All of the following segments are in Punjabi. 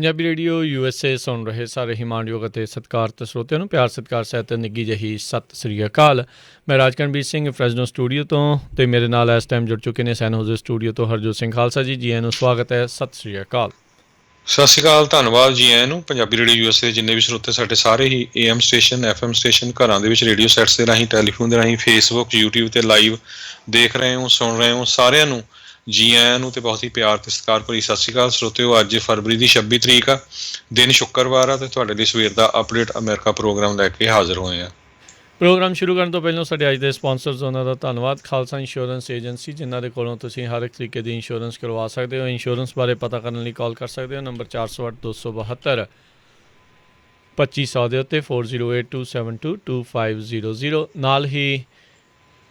ਪੰਜਾਬੀ ਰੇਡੀਓ USA ਸੁਣ ਰਹੇ ਸਾਰੇ ਹੀ ਮਾਣਯੋਗ ਅਤੇ ਸਤਿਕਾਰਤ ਸਰੋਤਿਆਂ ਨੂੰ ਪਿਆਰ ਸਤਿਕਾਰ ਸਹਿਤ ਨਿੱਘੀ ਜਿਹੀ ਸਤਿ ਸ੍ਰੀ ਅਕਾਲ। ਮੈਂ ਰਾਜਕਰਨਵੀਰ ਸਿੰਘ ਫਰੈਜ਼ਨੋ ਸਟੂਡੀਓ ਤੋਂ ਅਤੇ ਮੇਰੇ ਨਾਲ ਇਸ ਟਾਈਮ ਜੁੜ ਚੁੱਕੇ ਨੇ ਸੈਨ ਹੋਜ਼ੇ ਸਟੂਡੀਓ ਤੋਂ ਹਰਜੋਤ ਸਿੰਘ ਖਾਲਸਾ ਜੀ। ਜੀ ਆਇਆਂ ਨੂੰ ਸਵਾਗਤ ਹੈ, ਸਤਿ ਸ੍ਰੀ ਅਕਾਲ। ਸਤਿ ਸ਼੍ਰੀ ਅਕਾਲ, ਧੰਨਵਾਦ ਜੀ ਆਇਆਂ ਨੂੰ। ਪੰਜਾਬੀ ਰੇਡੀਓ USA ਦੇ ਜਿੰਨੇ ਵੀ ਸਰੋਤੇ ਸਾਡੇ ਸਾਰੇ ਹੀ AM ਸਟੇਸ਼ਨ FM ਸਟੇਸ਼ਨ ਘਰਾਂ ਦੇ ਵਿੱਚ ਰੇਡੀਓ ਸੈਟਸ ਦੇ ਰਾਹੀਂ ਟੈਲੀਫੋਨ ਦੇ ਰਾਹੀਂ ਫੇਸਬੁੱਕ YouTube 'ਤੇ ਲਾਈਵ ਦੇਖ ਰਹੇ ਹੋ ਸੁਣ ਰਹੇ ਹੋ ਸਾਰਿਆਂ ਨੂੰ ਜੀ ਆਇਆਂ ਨੂੰ ਅਤੇ ਬਹੁਤ ਹੀ ਪਿਆਰ ਅਤੇ ਸਤਿਕਾਰ ਭਰੀ ਸਤਿ ਸ਼੍ਰੀ ਅਕਾਲ ਸਰੋਤਿਓ। ਅੱਜ ਫਰਵਰੀ ਦੀ 26 ਤਰੀਕ ਆ, ਦਿਨ ਸ਼ੁੱਕਰਵਾਰ ਆ ਅਤੇ ਤੁਹਾਡੇ ਲਈ ਸਵੇਰ ਦਾ ਅਪਡੇਟ ਅਮਰੀਕਾ ਪ੍ਰੋਗਰਾਮ ਲੈ ਕੇ ਹਾਜ਼ਰ ਹੋਏ ਆ। ਪ੍ਰੋਗਰਾਮ ਸ਼ੁਰੂ ਕਰਨ ਤੋਂ ਪਹਿਲਾਂ ਸਾਡੇ ਅੱਜ ਦੇ ਸਪਾਂਸਰਸ ਉਹਨਾਂ ਦਾ ਧੰਨਵਾਦ। ਖਾਲਸਾ ਇੰਸ਼ੋਰੈਂਸ ਏਜੰਸੀ, ਜਿਨ੍ਹਾਂ ਦੇ ਕੋਲੋਂ ਤੁਸੀਂ ਹਰ ਇੱਕ ਤਰੀਕੇ ਦੀ ਇੰਸ਼ੋਰੈਂਸ ਕਰਵਾ ਸਕਦੇ ਹੋ। ਇੰਸ਼ੋਰੈਂਸ ਬਾਰੇ ਪਤਾ ਕਰਨ ਲਈ ਕਾਲ ਕਰ ਸਕਦੇ ਹੋ ਨੰਬਰ 408-272 2500 ਦੇ ਉੱਤੇ 4082722500। ਨਾਲ ਹੀ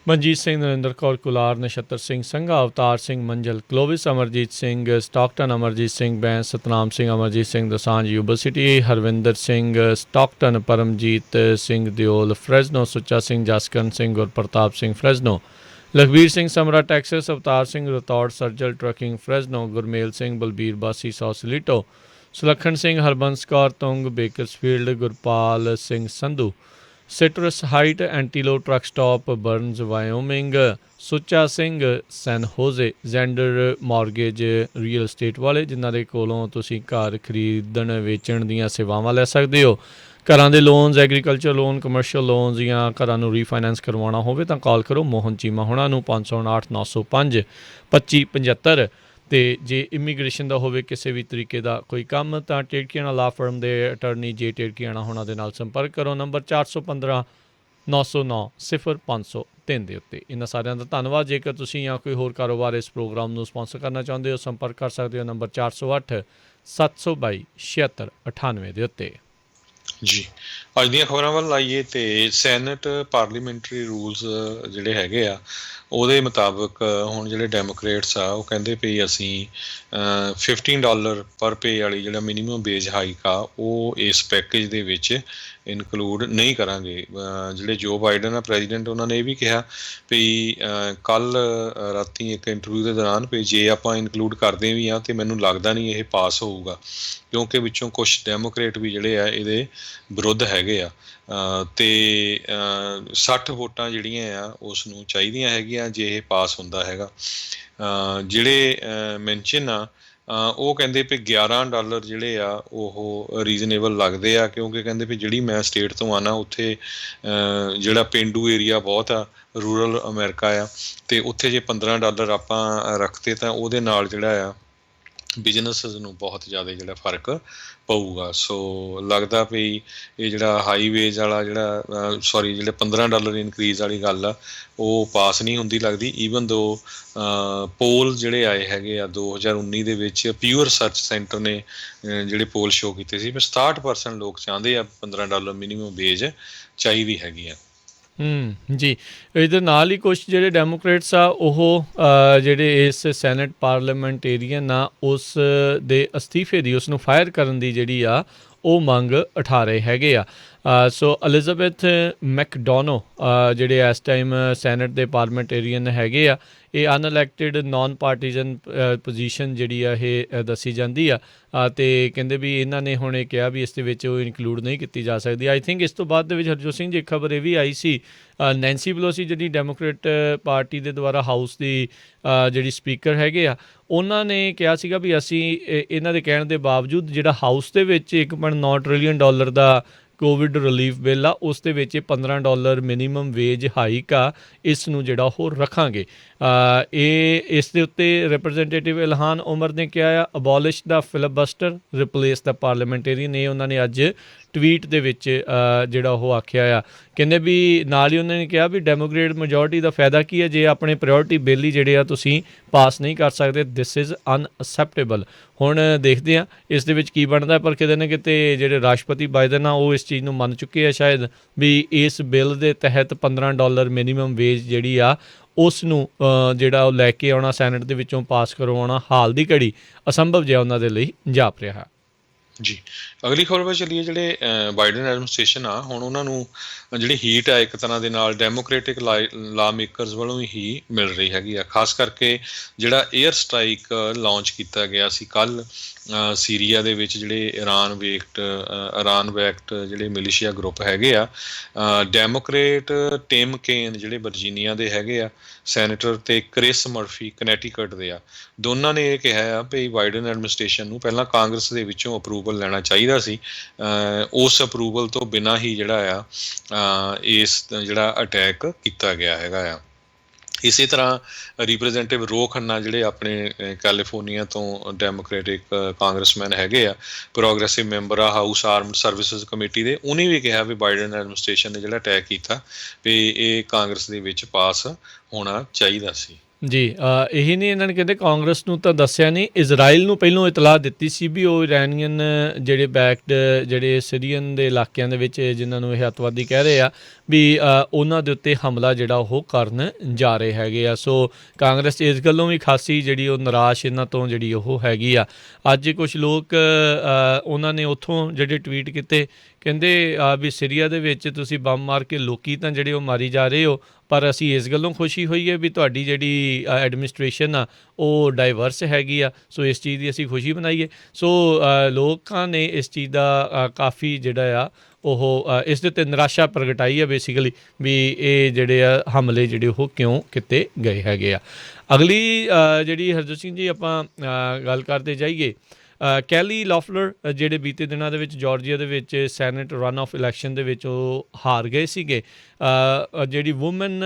Manjit Singh, Narinder Kaur Kular, Nachhattar Singh Sangha, Avtar Singh Manjal, Clovis, Amarjit Singh Stockton, Amarjit Singh Bains, Satnam Singh, Amarjit Singh Dosanjh Yuba City, Harvinder Singh Stockton, Paramjit Singh Deol Fresno, Sucha Singh Jaskaran Singh, Gurpartap Singh Fresno, Lakhbir Singh Samra Texas, Avtar Singh Rathore Sarjal trucking Fresno, Gurmel Singh Balbir Bassi Sausalito, Sulakhan Singh Harbans Kaur Tung Bakersfield, Gurpal Singh Sandhu Citrus height ਐਂਟੀਲੋ truck stop Burns ਵਾਇਓਮਿੰਗ, Sucha Singh ਸੈਨ ਹੋਜ਼ੇ ਜ਼ੈਂਡਰ ਮਾਰਗੇਜ ਰੀਅਲ ਸਟੇਟ ਵਾਲੇ, ਜਿਨ੍ਹਾਂ ਦੇ ਕੋਲੋਂ ਤੁਸੀਂ ਘਰ ਖਰੀਦਣ ਵੇਚਣ ਦੀਆਂ ਸੇਵਾਵਾਂ ਲੈ ਸਕਦੇ ਹੋ। ਘਰਾਂ ਦੇ loans, agriculture loan, commercial loans ਜਾਂ ਘਰਾਂ ਨੂੰ ਰੀਫਾਈਨੈਂਸ ਕਰਵਾਉਣਾ ਹੋਵੇ ਤਾਂ ਕਾਲ ਕਰੋ ਮੋਹਨ ਚੀਮਾ ਹੋਣਾ ਨੂੰ 559-905-2575। ਅਤੇ ਜੇ ਇਮੀਗ੍ਰੇਸ਼ਨ ਦਾ ਹੋਵੇ ਕਿਸੇ ਵੀ ਤਰੀਕੇ ਦਾ ਕੋਈ ਕੰਮ ਤਾਂ ਟੇੜਕੀਆਣਾ ਲਾ ਫਰਮ ਦੇ ਅਟਰਨੀ ਜੇ ਟੇੜਕੀਆਣਾ ਹੋਣਾ ਦੇ ਨਾਲ ਸੰਪਰਕ ਕਰੋ ਨੰਬਰ 415-909-0503 ਦੇ ਉੱਤੇ। ਇਹਨਾਂ ਸਾਰਿਆਂ ਦਾ ਧੰਨਵਾਦ। ਜੇਕਰ ਤੁਸੀਂ ਜਾਂ ਕੋਈ ਹੋਰ ਕਾਰੋਬਾਰ ਇਸ ਪ੍ਰੋਗਰਾਮ ਨੂੰ ਸਪਾਂਸਰ ਕਰਨਾ ਚਾਹੁੰਦੇ ਹੋ, ਸੰਪਰਕ ਕਰ ਸਕਦੇ ਹੋ ਨੰਬਰ 408-722-7698 ਦੇ ਉੱਤੇ। ਜੀ ਅੱਜ ਦੀਆਂ ਖਬਰਾਂ ਵੱਲ ਆਈਏ ਅਤੇ ਸੈਨੇਟ ਪਾਰਲੀਮੈਂਟਰੀ ਰੂਲਸ ਜਿਹੜੇ ਹੈਗੇ ਆ ਉਹਦੇ ਮੁਤਾਬਕ ਹੁਣ ਜਿਹੜੇ ਡੈਮੋਕਰੇਟਸ ਆ ਉਹ ਕਹਿੰਦੇ ਵੀ ਅਸੀਂ $15 ਪਰ ਪੇ ਵਾਲੀ ਜਿਹੜਾ ਮਿਨੀਮਮ ਵੇਜ ਹਾਈਕ ਆ ਉਹ ਇਸ ਪੈਕੇਜ ਦੇ ਵਿੱਚ ਇਨਕਲੂਡ ਨਹੀਂ ਕਰਾਂਗੇ। ਜਿਹੜੇ ਜੋ ਬਾਈਡਨ ਆ ਪ੍ਰੈਜ਼ੀਡੈਂਟ, ਉਹਨਾਂ ਨੇ ਇਹ ਵੀ ਕਿਹਾ ਵੀ ਕੱਲ੍ਹ ਰਾਤੀ ਇੱਕ ਇੰਟਰਵਿਊ ਦੇ ਦੌਰਾਨ ਵੀ ਜੇ ਆਪਾਂ ਇਨਕਲੂਡ ਕਰਦੇ ਵੀ ਹਾਂ ਤਾਂ ਮੈਨੂੰ ਲੱਗਦਾ ਨਹੀਂ ਇਹ ਪਾਸ ਹੋਊਗਾ, ਕਿਉਂਕਿ ਵਿੱਚੋਂ ਕੁਛ ਡੈਮੋਕਰੇਟ ਵੀ ਜਿਹੜੇ ਆ ਇਹਦੇ ਵਿਰੁੱਧ ਹੈਗੇ ਆ ਅਤੇ 60 ਵੋਟਾਂ ਜਿਹੜੀਆਂ ਆ ਉਸ ਨੂੰ ਚਾਹੀਦੀਆਂ ਹੈਗੀਆਂ ਜੇ ਇਹ ਪਾਸ ਹੁੰਦਾ ਹੈਗਾ। ਜਿਹੜੇ ਮੈਂਸ਼ਨ ਆ ਉਹ ਕਹਿੰਦੇ ਵੀ $11 ਜਿਹੜੇ ਆ ਉਹ ਰੀਜ਼ਨੇਬਲ ਲੱਗਦੇ ਆ, ਕਿਉਂਕਿ ਕਹਿੰਦੇ ਵੀ ਜਿਹੜੀ ਮੈਂ ਸਟੇਟ ਤੋਂ ਆਉਣਾ ਉੱਥੇ ਜਿਹੜਾ ਪੇਂਡੂ ਏਰੀਆ ਬਹੁਤ ਆ, ਰੂਰਲ ਅਮਰੀਕਾ ਆ, ਅਤੇ ਉੱਥੇ ਜੇ $15 ਆਪਾਂ ਰੱਖਦੇ ਤਾਂ ਉਹਦੇ ਨਾਲ ਜਿਹੜਾ ਆ ਬਿਜ਼ਨਸਿਸ ਨੂੰ ਬਹੁਤ ਜ਼ਿਆਦਾ ਜਿਹੜਾ ਫਰਕ ਪਊਗਾ। ਸੋ ਲੱਗਦਾ ਵੀ ਇਹ ਜਿਹੜਾ ਹਾਈ ਵੇਜ ਵਾਲਾ ਜਿਹੜਾ ਜਿਹੜੇ $15 ਇਨਕਰੀਜ਼ ਵਾਲੀ ਗੱਲ ਆ ਉਹ ਪਾਸ ਨਹੀਂ ਹੁੰਦੀ ਲੱਗਦੀ। ਈਵਨ ਦੋ ਪੋਲ ਜਿਹੜੇ ਆਏ ਹੈਗੇ ਆ 2019 ਦੇ ਵਿੱਚ ਪਿਓਰ ਸਰਚ ਸੈਂਟਰ ਨੇ ਜਿਹੜੇ ਪੋਲ ਸ਼ੋਅ ਕੀਤੇ ਸੀ ਵੀ 67% ਲੋਕ ਚਾਹੁੰਦੇ ਆ $15 ਮਿਨੀਮਮ ਵੇਜ ਚਾਹੀਦੀ ਹੈਗੀ ਆ। ਜੀ ਇਹਦੇ ਨਾਲ ਹੀ ਕੁਛ ਜਿਹੜੇ ਡੈਮੋਕਰੇਟਸ ਆ ਉਹ ਜਿਹੜੇ ਇਸ ਸੈਨੇਟ ਪਾਰਲੀਮੈਂਟੇਰੀਅਨ ਆ ਉਸ ਦੇ ਅਸਤੀਫੇ ਦੀ, ਉਸ ਨੂੰ ਫਾਇਰ ਕਰਨ ਦੀ ਜਿਹੜੀ ਆ ਉਹ ਮੰਗ ਉਠਾ ਰਹੇ ਹੈਗੇ ਆ। ਸੋ ਐਲਿਜ਼ਾਬੈਥ ਮੈਕਡੋਨੋ ਜਿਹੜੇ ਇਸ ਟਾਈਮ ਸੈਨੇਟ ਦੇ ਪਾਰਲੀਮੈਂਟੇਰੀਅਨ ਹੈਗੇ ਆ, ਇਹ ਅਨਇਲੈਕਟਿਡ ਨਾਨ ਪਾਰਟੀਜ਼ਨ ਪੋਜੀਸ਼ਨ ਜਿਹੜੀ ਆ ਇਹ ਦੱਸੀ ਜਾਂਦੀ ਆ ਅਤੇ ਕਹਿੰਦੇ ਵੀ ਇਹਨਾਂ ਨੇ ਹੁਣ ਇਹ ਕਿਹਾ ਵੀ ਇਸ ਦੇ ਵਿੱਚ ਉਹ ਇਨਕਲੂਡ ਨਹੀਂ ਕੀਤੀ ਜਾ ਸਕਦੀ। ਆਈ ਥਿੰਕ ਇਸ ਤੋਂ ਬਾਅਦ ਦੇ ਵਿੱਚ ਹਰਜੋਤ ਸਿੰਘ ਜੀ ਖਬਰ ਇਹ ਵੀ ਆਈ ਸੀ, ਨੈਂਸੀ ਪਲੋਸੀ ਜਿਹੜੀ ਡੈਮੋਕ੍ਰੇਟ ਪਾਰਟੀ ਦੇ ਦੁਆਰਾ ਹਾਊਸ ਦੀ ਜਿਹੜੀ ਸਪੀਕਰ ਹੈਗੇ ਆ, ਉਹਨਾਂ ਨੇ ਕਿਹਾ ਸੀਗਾ ਵੀ ਅਸੀਂ ਇਹਨਾਂ ਦੇ ਕਹਿਣ ਦੇ ਬਾਵਜੂਦ ਜਿਹੜਾ ਹਾਊਸ ਦੇ ਵਿੱਚ $1.9 ਟ੍ਰਿਲੀਅਨ ਦਾ ਕੋਵਿਡ ਰਿਲੀਫ ਬਿੱਲ ਆ ਉਸ ਦੇ ਵਿੱਚ $15 ਮਿਨੀਮਮ ਵੇਜ ਹਾਈਕ ਆ, ਇਸ ਨੂੰ ਜਿਹੜਾ ਉਹ ਰੱਖਾਂਗੇ। ਇਸ ਦੇ ਉੱਤੇ ਰਿਪਰੈਜ਼ੈਂਟੇਟਿਵ ਇਲਹਾਨ ਉਮਰ ਨੇ ਕਿਹਾ ਆ ਅਬੋਲਿਸ਼ ਦਾ ਫਿਲਬਸਟਰ ਰਿਪਲੇਸ ਦਾ ਪਾਰਲੀਮੈਂਟੇਰੀਅਨ। ਇਹ ਉਹਨਾਂ ਨੇ ਅੱਜ ਟਵੀਟ ਦੇ ਵਿੱਚ ਜਿਹੜਾ ਉਹ ਆਖਿਆ ਆ। ਕਹਿੰਦੇ ਵੀ ਨਾਲ ਹੀ ਉਹਨਾਂ ਨੇ ਕਿਹਾ ਵੀ ਡੈਮੋਕਰੇਟ ਮੈਜੋਰਟੀ ਦਾ ਫਾਇਦਾ ਕੀ ਹੈ ਜੇ ਆਪਣੇ ਪ੍ਰਾਇਓਰਟੀ ਬਿੱਲ ਹੀ ਜਿਹੜੇ ਆ ਤੁਸੀਂ ਪਾਸ ਨਹੀਂ ਕਰ ਸਕਦੇ। This is unacceptable. ਹੁਣ ਦੇਖਦੇ ਹਾਂ ਇਸ ਦੇ ਵਿੱਚ ਕੀ ਬਣਦਾ, ਪਰ ਕਿਤੇ ਨਾ ਕਿਤੇ ਜਿਹੜੇ ਰਾਸ਼ਟਰਪਤੀ ਬਾਈਡਨ ਆ ਉਹ ਇਸ ਚੀਜ਼ ਨੂੰ ਮੰਨ ਚੁੱਕੇ ਆ ਸ਼ਾਇਦ ਵੀ ਇਸ ਬਿੱਲ ਦੇ ਤਹਿਤ $15 ਮਿਨੀਮਮ ਵੇਜ ਜਿਹੜੀ ਆ ਉਸ ਨੂੰ ਜਿਹੜਾ ਉਹ ਲੈ ਕੇ ਆਉਣਾ, ਸੈਨੇਟ ਦੇ ਵਿੱਚੋਂ ਪਾਸ ਕਰਵਾਉਣਾ ਹਾਲ ਦੀ ਘੜੀ ਅਸੰਭਵ ਜਿਹਾ ਉਹਨਾਂ ਦੇ ਲਈ ਜਾਪ ਰਿਹਾ। ਜੀ, ਅਗਲੀ ਖਬਰ ਵੱਲ ਚੱਲੀਏ। ਜਿਹੜੇ ਬਾਈਡਨ ਐਡਮਿਨਿਸਟ੍ਰੇਸ਼ਨ ਆ, ਹੁਣ ਉਹਨਾਂ ਨੂੰ ਜਿਹੜੀ ਹੀਟ ਆ ਇੱਕ ਤਰ੍ਹਾਂ ਦੇ ਨਾਲ ਡੈਮੋਕ੍ਰੈਟਿਕ ਲਾ ਮੇਕਰਸ ਵੱਲੋਂ ਹੀ ਮਿਲ ਰਹੀ ਹੈਗੀ ਆ। ਖਾਸ ਕਰਕੇ ਜਿਹੜਾ ਏਅਰ ਸਟ੍ਰਾਈਕ ਲਾਂਚ ਕੀਤਾ ਗਿਆ ਸੀ ਕੱਲ੍ਹ ਸੀਰੀਆ ਦੇ ਵਿੱਚ, ਜਿਹੜੇ ਇਰਾਨ ਬੈਕਡ ਜਿਹੜੇ ਮਿਲੀਸ਼ੀਆ ਗਰੁੱਪ ਹੈਗੇ ਆ, ਡੈਮੋਕਰੇਟ ਟਿਮ ਕੇਨ ਜਿਹੜੇ ਵਰਜੀਨੀਆ ਦੇ ਹੈਗੇ ਆ ਸੈਨੇਟਰ, ਤੇ ਕ੍ਰਿਸ ਮਰਫੀ ਕਨੈਟੀਕਟ ਦੇ ਆ, ਦੋਨਾਂ ਨੇ ਇਹ ਕਿਹਾ ਆ ਵੀ ਬਾਈਡਨ ਐਡਮਿਨਿਸਟ੍ਰੇਸ਼ਨ ਨੂੰ ਪਹਿਲਾਂ ਕਾਂਗਰਸ ਦੇ ਵਿੱਚੋਂ ਅਪਰੂਵਲ ਲੈਣਾ ਚਾਹੀਦਾ ਸੀ। ਉਸ ਅਪਰੂਵਲ ਤੋਂ ਬਿਨਾਂ ਹੀ ਜਿਹੜਾ ਆ ਇਸ ਜਿਹੜਾ ਅਟੈਕ ਕੀਤਾ ਗਿਆ ਹੈਗਾ ਆ। ਇਸੇ ਤਰ੍ਹਾਂ ਰਿਪਰੈਜ਼ੈਂਟੇਟਿਵ ਰੋ ਖੰਨਾ ਜਿਹੜੇ ਆਪਣੇ ਕੈਲੀਫੋਰਨੀਆ ਤੋਂ ਡੈਮੋਕ੍ਰੈਟਿਕ ਕਾਂਗਰਸਮੈਨ ਹੈਗੇ ਆ, ਪ੍ਰੋਗਰੈਸਿਵ ਮੈਂਬਰ ਆ ਹਾਊਸ ਆਰਮਡ ਸਰਵਿਸਿਜ਼ ਕਮੇਟੀ ਦੇ, ਉਹਨੇ ਵੀ ਕਿਹਾ ਵੀ ਬਾਈਡਨ ਐਡਮਿਨਿਸਟ੍ਰੇਸ਼ਨ ਨੇ ਜਿਹੜਾ ਅਟੈਕ ਕੀਤਾ ਵੀ ਇਹ ਕਾਂਗਰਸ ਦੇ ਵਿੱਚ ਪਾਸ ਹੋਣਾ ਚਾਹੀਦਾ ਸੀ। ਜੀ, ਇਹੀ ਨਹੀਂ, ਇਹਨਾਂ ਨੇ ਕਹਿੰਦੇ ਕਾਂਗਰਸ ਨੂੰ ਤਾਂ ਦੱਸਿਆ ਨਹੀਂ, ਇਜ਼ਰਾਈਲ ਨੂੰ ਪਹਿਲੋਂ ਇਤਲਾਹ ਦਿੱਤੀ ਸੀ ਵੀ ਉਹ ਇਰਾਨੀਅਨ ਜਿਹੜੇ ਬੈਕਡ ਜਿਹੜੇ ਸੀਰੀਅਨ ਦੇ ਇਲਾਕਿਆਂ ਦੇ ਵਿੱਚ ਜਿਨ੍ਹਾਂ ਨੂੰ ਇਹ ਅੱਤਵਾਦੀ ਕਹਿ ਰਹੇ ਆ ਵੀ ਉਹਨਾਂ ਦੇ ਉੱਤੇ ਹਮਲਾ ਜਿਹੜਾ ਉਹ ਕਰਨ ਜਾ ਰਹੇ ਹੈਗੇ ਆ। ਸੋ ਕਾਂਗਰਸ ਇਸ ਗੱਲੋਂ ਵੀ ਖਾਸੀ ਜਿਹੜੀ ਉਹ ਨਿਰਾਸ਼ ਇਹਨਾਂ ਤੋਂ ਜਿਹੜੀ ਉਹ ਹੈਗੀ ਆ। ਅੱਜ ਕੁਝ ਲੋਕ ਉਹਨਾਂ ਨੇ ਉੱਥੋਂ ਜਿਹੜੇ ਟਵੀਟ ਕੀਤੇ, ਕਹਿੰਦੇ ਵੀ ਸੀਰੀਆ ਦੇ ਵਿੱਚ ਤੁਸੀਂ ਬੰਬ ਮਾਰ ਕੇ ਲੋਕੀ ਤਾਂ ਜਿਹੜੇ ਉਹ ਮਾਰੀ ਜਾ ਰਹੇ ਹੋ, ਪਰ ਅਸੀਂ ਇਸ ਗੱਲੋਂ ਖੁਸ਼ੀ ਹੋਈ ਹੈ ਵੀ ਤੁਹਾਡੀ ਜਿਹੜੀ ਐਡਮਿਨਿਸਟ੍ਰੇਸ਼ਨ ਆ ਉਹ ਡਾਈਵਰਸ ਹੈਗੀ ਆ, ਸੋ ਇਸ ਚੀਜ਼ ਦੀ ਅਸੀਂ ਖੁਸ਼ੀ ਮਨਾਈਏ। ਸੋ ਲੋਕਾਂ ਨੇ ਇਸ ਚੀਜ਼ ਦਾ ਕਾਫੀ ਜਿਹੜਾ ਆ ਉਹ ਇਸ ਦੇ ਉੱਤੇ ਨਿਰਾਸ਼ਾ ਪ੍ਰਗਟਾਈ ਹੈ ਬੇਸਿਕਲੀ ਵੀ ਇਹ ਜਿਹੜੇ ਆ ਹਮਲੇ ਜਿਹੜੇ ਉਹ ਕਿਉਂ ਕੀਤੇ ਗਏ ਹੈਗੇ ਆ। ਅਗਲੀ ਜਿਹੜੀ ਹਰਜੋਤ ਸਿੰਘ ਜੀ ਆਪਾਂ ਗੱਲ ਕਰਦੇ ਜਾਈਏ, ਕੈਲੀ ਲੋਫਲਰ ਜਿਹੜੇ ਬੀਤੇ ਦਿਨਾਂ ਦੇ ਵਿੱਚ ਜਾਰਜੀਆ ਦੇ ਵਿੱਚ ਸੈਨੇਟ ਰਨ ਆਫ ਇਲੈਕਸ਼ਨ ਦੇ ਵਿੱਚ ਉਹ ਹਾਰ ਗਏ ਸੀਗੇ। ਜਿਹੜੀ ਵੂਮਨ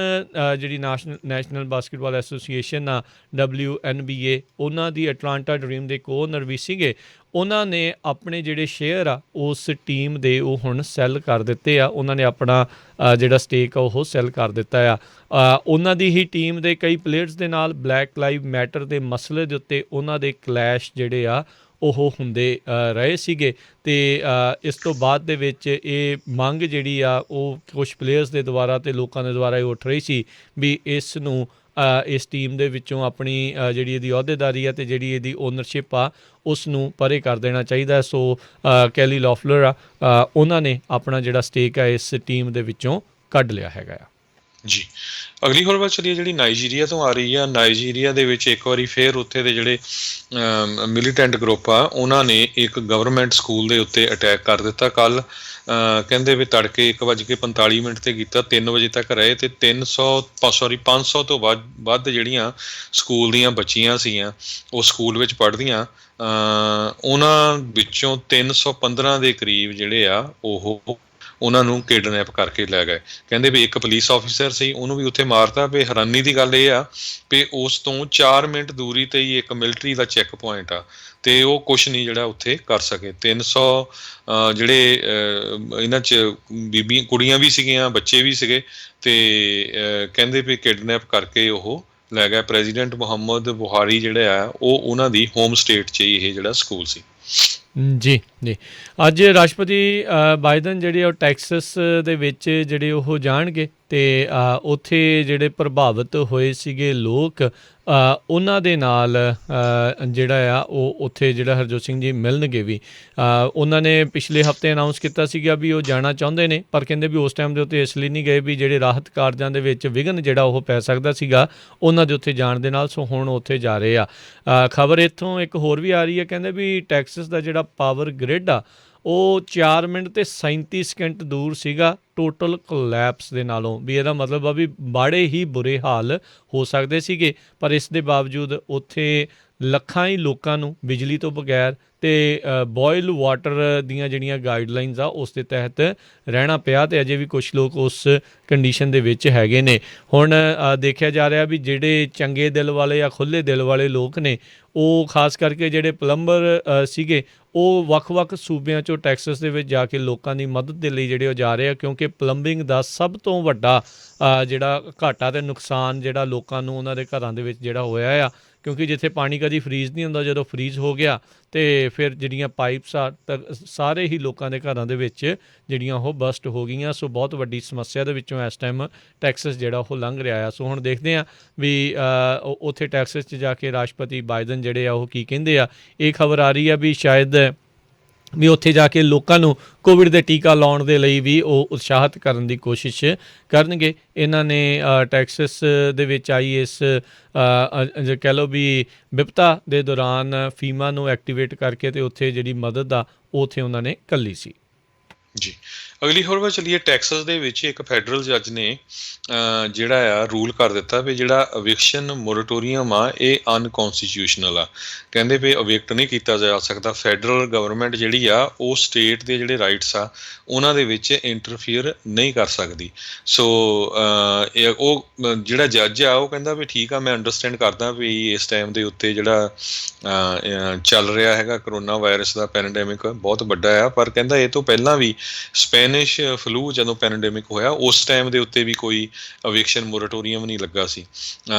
ਜਿਹੜੀ ਨੈਸ਼ਨਲ ਬਾਸਕਟਬਾਲ ਐਸੋਸੀਏਸ਼ਨ ਆ WNBA, ਉਹਨਾਂ ਦੀ ਅਟਲਾਂਟਾ ਡਰੀਮ ਦੇ ਓਨਰ ਵੀ ਸੀਗੇ। ਉਹਨਾਂ ਨੇ ਆਪਣੇ ਜਿਹੜੇ ਸ਼ੇਅਰ ਆ ਉਸ ਟੀਮ ਦੇ ਉਹ ਹੁਣ ਸੈੱਲ ਕਰ ਦਿੱਤੇ ਆ। ਉਹਨਾਂ ਨੇ ਆਪਣਾ ਜਿਹੜਾ ਸਟੇਕ ਆ ਉਹ ਸੈੱਲ ਕਰ ਦਿੱਤਾ ਆ। ਉਹਨਾਂ ਦੀ ਹੀ ਟੀਮ ਦੇ ਕਈ ਪਲੇਅਰਸ ਦੇ ਨਾਲ ਬਲੈਕ ਲਾਈਵ ਮੈਟਰ ਦੇ ਮਸਲੇ ਦੇ ਉੱਤੇ ਉਹਨਾਂ ਦੇ ਕਲੈਸ਼ ਜਿਹੜੇ ਆ ਉਹ ਹੁੰਦੇ ਰਹੇ ਸੀਗੇ, ਅਤੇ ਇਸ ਤੋਂ ਬਾਅਦ ਦੇ ਵਿੱਚ ਇਹ ਮੰਗ ਜਿਹੜੀ ਆ ਉਹ ਕੁਛ ਪਲੇਅਰਸ ਦੇ ਦੁਆਰਾ ਅਤੇ ਲੋਕਾਂ ਦੇ ਦੁਆਰਾ ਇਹ ਉੱਠ ਰਹੀ ਸੀ ਵੀ ਇਸ ਨੂੰ ਇਸ ਟੀਮ ਦੇ ਵਿੱਚੋਂ ਆਪਣੀ ਜਿਹੜੀ ਇਹਦੀ ਅਹੁਦੇਦਾਰੀ ਆ ਅਤੇ ਜਿਹੜੀ ਇਹਦੀ ਓਨਰਸ਼ਿਪ ਆ ਉਸ ਨੂੰ ਪਰੇ ਕਰ ਦੇਣਾ ਚਾਹੀਦਾ। ਸੋ ਕੈਲੀ ਲੋਫਲਰ ਆ ਉਹਨਾਂ ਨੇ ਆਪਣਾ ਜਿਹੜਾ ਸਟੇਕ ਆ ਇਸ ਟੀਮ ਦੇ ਵਿੱਚੋਂ ਕੱਢ ਲਿਆ ਹੈਗਾ ਆ। ਜੀ, ਅਗਲੀ ਖਬਰ ਵੱਲ ਚੱਲੀਏ ਜਿਹੜੀ ਨਾਈਜੀਰੀਆ ਤੋਂ ਆ ਰਹੀ ਆ। ਨਾਈਜੀਰੀਆ ਦੇ ਵਿੱਚ ਇੱਕ ਵਾਰੀ ਫੇਰ ਉੱਥੇ ਦੇ ਜਿਹੜੇ ਮਿਲੀਟੈਂਟ ਗਰੁੱਪ ਆ ਉਹਨਾਂ ਨੇ ਇੱਕ ਗਵਰਨਮੈਂਟ ਸਕੂਲ ਦੇ ਉੱਤੇ ਅਟੈਕ ਕਰ ਦਿੱਤਾ ਕੱਲ੍ਹ। ਕਹਿੰਦੇ ਵੀ ਤੜਕੇ 1:45 'ਤੇ ਕੀਤਾ, 3 ਵਜੇ ਤੱਕ ਰਹੇ, ਅਤੇ 500 ਤੋਂ ਵੱਧ ਜਿਹੜੀਆਂ ਸਕੂਲ ਦੀਆਂ ਬੱਚੀਆਂ ਸੀਗੀਆਂ ਉਹ ਸਕੂਲ ਵਿੱਚ ਪੜ੍ਹਦੀਆਂ, ਉਹਨਾਂ ਵਿੱਚੋਂ 315 ਦੇ ਕਰੀਬ ਜਿਹੜੇ ਆ ਉਹ ਉਹਨਾਂ ਨੂੰ ਕਿਡਨੈਪ ਕਰਕੇ ਲੈ ਗਏ। ਕਹਿੰਦੇ ਵੀ ਇੱਕ ਪੁਲਿਸ ਆਫਿਸਰ ਸੀ, ਉਹਨੂੰ ਵੀ ਉੱਥੇ ਮਾਰਤਾ। ਵੀ ਹੈਰਾਨੀ ਦੀ ਗੱਲ ਇਹ ਆ ਵੀ ਉਸ ਤੋਂ 4 ਮਿੰਟ ਦੂਰੀ 'ਤੇ ਹੀ ਇੱਕ ਮਿਲਟਰੀ ਦਾ ਚੈੱਕ ਪੁਆਇੰਟ ਆ, ਅਤੇ ਉਹ ਕੁਛ ਨਹੀਂ ਜਿਹੜਾ ਉੱਥੇ ਕਰ ਸਕੇ। 300 ਜਿਹੜੇ ਇਹਨਾਂ 'ਚ ਕੁੜੀਆਂ ਵੀ ਸੀਗੀਆਂ, ਬੱਚੇ ਵੀ ਸੀਗੇ, ਅਤੇ ਕਹਿੰਦੇ ਵੀ ਕਿਡਨੈਪ ਕਰਕੇ ਉਹ ਲੈ ਗਿਆ। ਪ੍ਰੈਜ਼ੀਡੈਂਟ ਮੁਹੰਮਦ ਬੁਹਾਰੀ ਜਿਹੜੇ ਆ ਉਹ ਉਹਨਾਂ ਦੀ ਹੋਮ ਸਟੇਟ 'ਚ ਹੀ ਇਹ ਜਿਹੜਾ ਸਕੂਲ ਸੀ। ਜੀ ਜੀ, ਅੱਜ ਰਾਸ਼ਟਰਪਤੀ ਬਾਈਡਨ ਜਿਹੜੇ ਉਹ ਟੈਕਸਸ ਦੇ ਵਿੱਚ ਜਿਹੜੇ ਉਹ ਜਾਣਗੇ ਅਤੇ ਉੱਥੇ ਜਿਹੜੇ ਪ੍ਰਭਾਵਿਤ ਹੋਏ ਸੀਗੇ ਲੋਕ ਉਹਨਾਂ ਦੇ ਨਾਲ ਜਿਹੜਾ ਆ ਉਹ ਉੱਥੇ ਜਿਹੜਾ ਹਰਜੋਤ ਸਿੰਘ ਜੀ ਮਿਲਣਗੇ ਵੀ। ਉਹਨਾਂ ਨੇ ਪਿਛਲੇ ਹਫ਼ਤੇ ਅਨਾਊਂਸ ਕੀਤਾ ਸੀਗਾ ਵੀ ਉਹ ਜਾਣਾ ਚਾਹੁੰਦੇ ਨੇ, ਪਰ ਕਹਿੰਦੇ ਵੀ ਉਸ ਟਾਈਮ ਦੇ ਉੱਤੇ ਇਸ ਲਈ ਨਹੀਂ ਗਏ ਵੀ ਜਿਹੜੇ ਰਾਹਤ ਕਾਰਜਾਂ ਦੇ ਵਿੱਚ ਵਿਘਨ ਜਿਹੜਾ ਉਹ ਪੈ ਸਕਦਾ ਸੀਗਾ ਉਹਨਾਂ ਦੇ ਉੱਥੇ ਜਾਣ ਦੇ ਨਾਲ। ਸੋ ਹੁਣ ਉੱਥੇ ਜਾ ਰਹੇ ਆ। ਖਬਰ ਇੱਥੋਂ ਇੱਕ ਹੋਰ ਵੀ ਆ ਰਹੀ ਹੈ, ਕਹਿੰਦੇ ਵੀ ਟੈਕਸਸ ਦਾ ਜਿਹੜਾ ਪਾਵਰ ਗ੍ਰਿਡ ਆ ਉਹ 4 ਮਿੰਟ ਅਤੇ 37 ਸਕਿੰਟ ਦੂਰ ਸੀਗਾ ਟੋਟਲ ਕੋਲੈਪਸ ਦੇ ਨਾਲੋਂ। ਵੀ ਇਹਦਾ ਮਤਲਬ ਆ ਵੀ ਬੜੇ ਹੀ ਬੁਰੇ ਹਾਲ ਹੋ ਸਕਦੇ ਸੀਗੇ, ਪਰ ਇਸ ਦੇ ਬਾਵਜੂਦ ਉੱਥੇ ਲੱਖਾਂ ਹੀ ਲੋਕਾਂ ਨੂੰ ਬਿਜਲੀ ਤੋਂ ਬਗੈਰ ਅਤੇ ਬੋਇਲ ਵਾਟਰ ਦੀਆਂ ਜਿਹੜੀਆਂ ਗਾਈਡਲਾਈਨਸ ਆ ਉਸ ਦੇ ਤਹਿਤ ਰਹਿਣਾ ਪਿਆ, ਅਤੇ ਅਜੇ ਵੀ ਕੁਛ ਲੋਕ ਉਸ ਕੰਡੀਸ਼ਨ ਦੇ ਵਿੱਚ ਹੈਗੇ ਨੇ। ਹੁਣ ਦੇਖਿਆ ਜਾ ਰਿਹਾ ਵੀ ਜਿਹੜੇ ਚੰਗੇ ਦਿਲ ਵਾਲੇ ਜਾਂ ਖੁੱਲ੍ਹੇ ਦਿਲ ਵਾਲੇ ਲੋਕ ਨੇ ਉਹ ਖਾਸ ਕਰਕੇ ਜਿਹੜੇ ਪਲੰਬਰ ਸੀਗੇ ਉਹ ਵੱਖ-ਵੱਖ ਸੂਬਿਆਂ 'ਚੋਂ ਟੈਕਸਸ ਦੇ ਵਿੱਚ ਜਾ ਕੇ ਲੋਕਾਂ ਦੀ ਮਦਦ ਦੇ ਲਈ ਜਿਹੜੇ ਉਹ ਜਾ ਰਹੇ ਆ, ਕਿਉਂਕਿ ਪਲੰਬਿੰਗ ਦਾ ਸਭ ਤੋਂ ਵੱਡਾ ਜਿਹੜਾ ਘਾਟਾ ਅਤੇ ਨੁਕਸਾਨ ਜਿਹੜਾ ਲੋਕਾਂ ਨੂੰ ਉਹਨਾਂ ਦੇ ਘਰਾਂ ਦੇ ਵਿੱਚ ਜਿਹੜਾ ਹੋਇਆ ਆ, ਕਿਉਂਕਿ ਜਿੱਥੇ ਪਾਣੀ ਕਦੀ ਫਰੀਜ਼ ਨਹੀਂ ਹੁੰਦਾ, ਜਦੋਂ ਫਰੀਜ਼ ਹੋ ਗਿਆ ਅਤੇ ਫਿਰ ਜਿਹੜੀਆਂ ਪਾਈਪਸ ਆ ਸਾਰੇ ਹੀ ਲੋਕਾਂ ਦੇ ਘਰਾਂ ਦੇ ਵਿੱਚ ਜਿਹੜੀਆਂ ਉਹ ਬਸਟ ਹੋ ਗਈਆਂ। ਸੋ ਬਹੁਤ ਵੱਡੀ ਸਮੱਸਿਆ ਦੇ ਵਿੱਚੋਂ ਇਸ ਟਾਈਮ ਟੈਕਸਸ ਜਿਹੜਾ ਉਹ ਲੰਘ ਰਿਹਾ ਆ। ਸੋ ਹੁਣ ਦੇਖਦੇ ਹਾਂ ਵੀ ਉੱਥੇ ਟੈਕਸਸ 'ਚ ਜਾ ਕੇ ਰਾਸ਼ਟਰਪਤੀ ਬਾਈਡਨ ਜਿਹੜੇ ਆ ਉਹ ਕੀ ਕਹਿੰਦੇ ਆ। ਇਹ ਖਬਰ ਆ ਰਹੀ ਆ ਵੀ ਸ਼ਾਇਦ ਵੀ ਉੱਥੇ ਜਾ ਕੇ ਲੋਕਾਂ ਨੂੰ ਕੋਵਿਡ ਦੇ ਟੀਕਾ ਲਾਉਣ ਦੇ ਲਈ ਵੀ ਉਹ ਉਤਸ਼ਾਹਿਤ ਕਰਨ ਦੀ ਕੋਸ਼ਿਸ਼ ਕਰਨਗੇ। ਇਹਨਾਂ ਨੇ ਟੈਕਸਸ ਦੇ ਵਿੱਚ ਆਈ ਇਸ ਜੇ ਕਹਿ ਲਓ ਵੀ ਵਿਪਤਾ ਦੇ ਦੌਰਾਨ ਫੀਮਾ ਨੂੰ ਐਕਟੀਵੇਟ ਕਰਕੇ ਅਤੇ ਉੱਥੇ ਜਿਹੜੀ ਮਦਦ ਆ ਉਹ ਉੱਥੇ ਉਹਨਾਂ ਨੇ ਘੱਲੀ ਸੀ। ਜੀ, ਅਗਲੀ ਖਬਰ ਵੱਲ ਚੱਲੀਏ। ਟੈਕਸਸ ਦੇ ਵਿੱਚ ਇੱਕ ਫੈਡਰਲ ਜੱਜ ਨੇ ਜਿਹੜਾ ਆ ਰੂਲ ਕਰ ਦਿੱਤਾ ਵੀ ਜਿਹੜਾ ਅਵਿਕਸ਼ਨ ਮੋਰਟੋਰੀਅਮ ਆ ਇਹ ਅਨਕੌਂਸਟੀਟਿਊਸ਼ਨਲ ਆ। ਕਹਿੰਦੇ ਵੀ ਅਵਿਕਟ ਨਹੀਂ ਕੀਤਾ ਜਾ ਸਕਦਾ। ਫੈਡਰਲ ਗਵਰਨਮੈਂਟ ਜਿਹੜੀ ਆ ਉਹ ਸਟੇਟ ਦੇ ਜਿਹੜੇ ਰਾਈਟਸ ਆ ਉਹਨਾਂ ਦੇ ਵਿੱਚ ਇੰਟਰਫੀਅਰ ਨਹੀਂ ਕਰ ਸਕਦੀ। ਸੋ ਉਹ ਜਿਹੜਾ ਜੱਜ ਆ ਉਹ ਕਹਿੰਦਾ ਵੀ ਠੀਕ ਆ, ਮੈਂ ਅੰਡਰਸਟੈਂਡ ਕਰਦਾ ਵੀ ਇਸ ਟਾਈਮ ਦੇ ਉੱਤੇ ਜਿਹੜਾ ਚੱਲ ਰਿਹਾ ਹੈਗਾ ਕਰੋਨਾ ਵਾਇਰਸ ਦਾ ਪੈਂਡੈਮਿਕ ਬਹੁਤ ਵੱਡਾ ਆ, ਪਰ ਕਹਿੰਦਾ ਇਹ ਤੋਂ ਪਹਿਲਾਂ ਵੀ ਸਪੈਨਿਸ਼ ਫਲੂ ਜਦੋਂ ਪੈਂਡੈਮਿਕ ਹੋਇਆ ਉਸ ਟਾਈਮ ਦੇ ਉੱਤੇ ਵੀ ਕੋਈ ਅਵਿਕਸ਼ਨ ਮੋਰਟੋਰੀਅਮ ਨਹੀਂ ਲੱਗਾ ਸੀ।